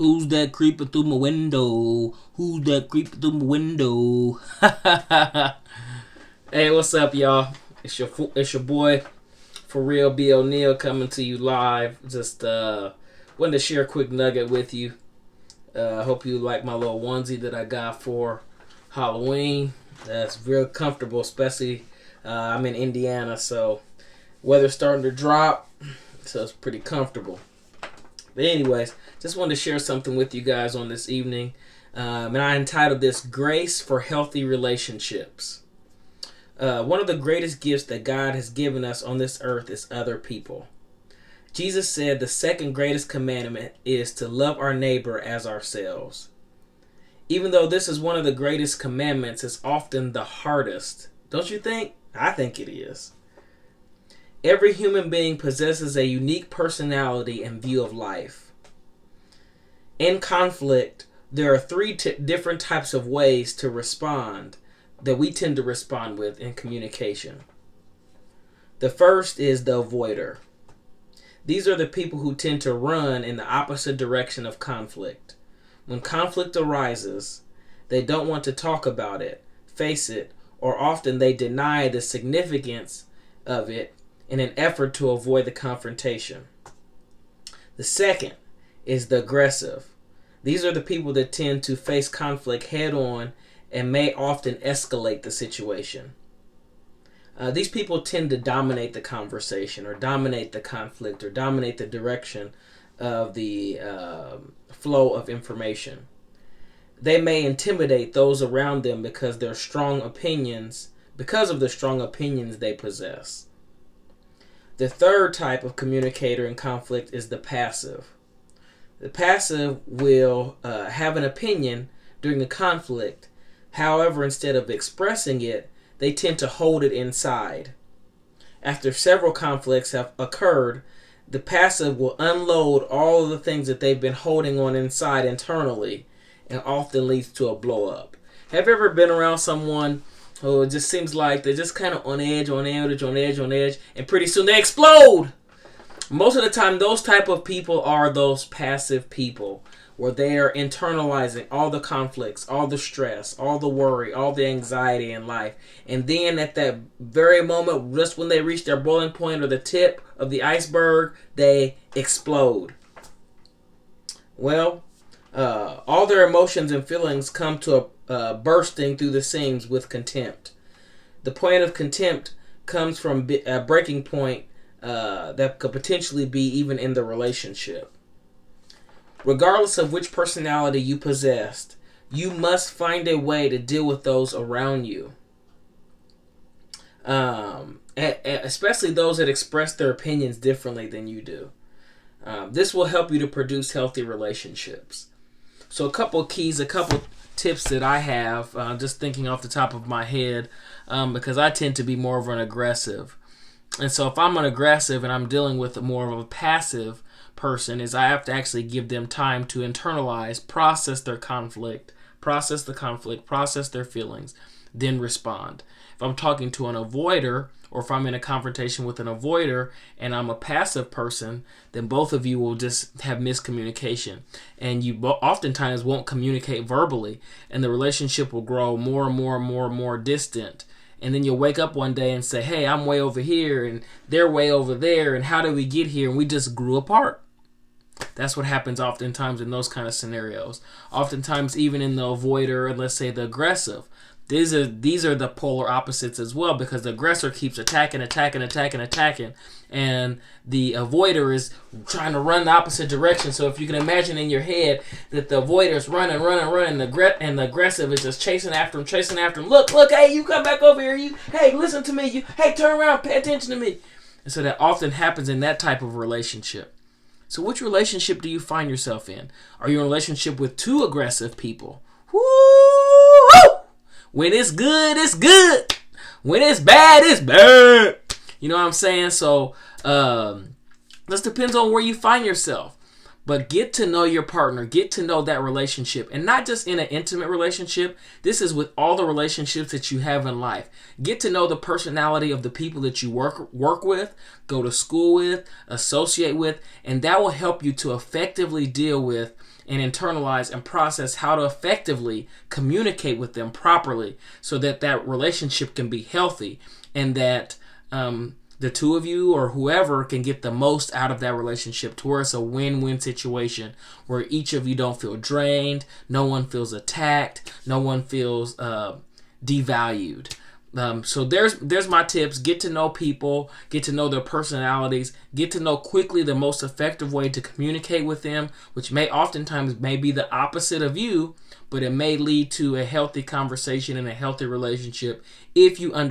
Who's that creeping through my window? Who's that creeping through my window? Hey, what's up, y'all? It's your boy, For Real B. O'Neal, coming to you live. Just wanted to share a quick nugget with you. I hope you like my little onesie that I got for Halloween. It's real comfortable, especially I'm in Indiana, so weather's starting to drop, so it's pretty comfortable. But anyways, just wanted to share something with you guys on this evening. And I entitled this Grace for Healthy Relationships. One of the greatest gifts that God has given us on this earth is other people. Jesus said the second greatest commandment is to love our neighbor as ourselves. Even though this is one of the greatest commandments, it's often the hardest. Don't you think? I think it is. Every human being possesses a unique personality and view of life. In conflict, there are three different types of ways to respond that we tend to respond with in communication. The first is the avoider. These are the people who tend to run in the opposite direction of conflict. When conflict arises, they don't want to talk about it, face it, or often they deny the significance of it in an effort to avoid the confrontation. The second is the aggressive. These are the people that tend to face conflict head on and may often escalate the situation. These people tend to dominate the conversation or dominate the conflict or dominate the direction of the flow of information. They may intimidate those around them because of the strong opinions they possess. The third type of communicator in conflict is the passive. The passive will have an opinion during the conflict. However, instead of expressing it, they tend to hold it inside. After several conflicts have occurred, the passive will unload all of the things that they've been holding on inside internally, and often leads to a blow up. Have you ever been around someone who it just seems like they're just kind of on edge, and pretty soon they explode? Most of the time, those type of people are those passive people, where they are internalizing all the conflicts, all the stress, all the worry, all the anxiety in life. And then at that very moment, just when they reach their boiling point or the tip of the iceberg, they explode. Well, all their emotions and feelings come to a bursting through the seams with contempt. The point of contempt comes from a breaking point that could potentially be even in the relationship. Regardless of which personality you possessed, you must find a way to deal with those around you. Especially those that express their opinions differently than you do. This will help you to produce healthy relationships. So a couple keys, a couple tips that I have, just thinking off the top of my head, because I tend to be more of an aggressive. And so if I'm an aggressive and I'm dealing with more of a passive person, is I have to actually give them time to internalize, process their conflict, process their feelings, then respond. If I'm talking to an avoider, or if I'm in a confrontation with an avoider and I'm a passive person, then both of you will just have miscommunication. And you oftentimes won't communicate verbally, and the relationship will grow more and more distant. And then you'll wake up one day and say, hey, I'm way over here and they're way over there. And how did we get here? And we just grew apart. That's what happens oftentimes in those kind of scenarios. Oftentimes, even in the avoider, and let's say the aggressive, these are the polar opposites as well, because the aggressor keeps attacking, and the avoider is trying to run the opposite direction. So if you can imagine in your head that the avoider is running, and the aggressive is just chasing after him. Look, hey, you come back over here. Hey, listen to me. Hey, turn around, pay attention to me. And so that often happens in that type of relationship. So which relationship do you find yourself in? Are you in a relationship with two aggressive people? Woo! When it's good, it's good. When it's bad, it's bad. You know what I'm saying? So this depends on where you find yourself. But get to know your partner, get to know that relationship, and not just in an intimate relationship. This is with all the relationships that you have in life. Get to know the personality of the people that you work with, go to school with, associate with, and that will help you to effectively deal with and internalize and process how to effectively communicate with them properly so that that relationship can be healthy, and that the two of you or whoever can get the most out of that relationship to where it's a win-win situation where each of you don't feel drained, no one feels attacked, no one feels devalued. So there's my tips. Get to know people, get to know their personalities, get to know quickly the most effective way to communicate with them, which may oftentimes may be the opposite of you, but it may lead to a healthy conversation and a healthy relationship if you understand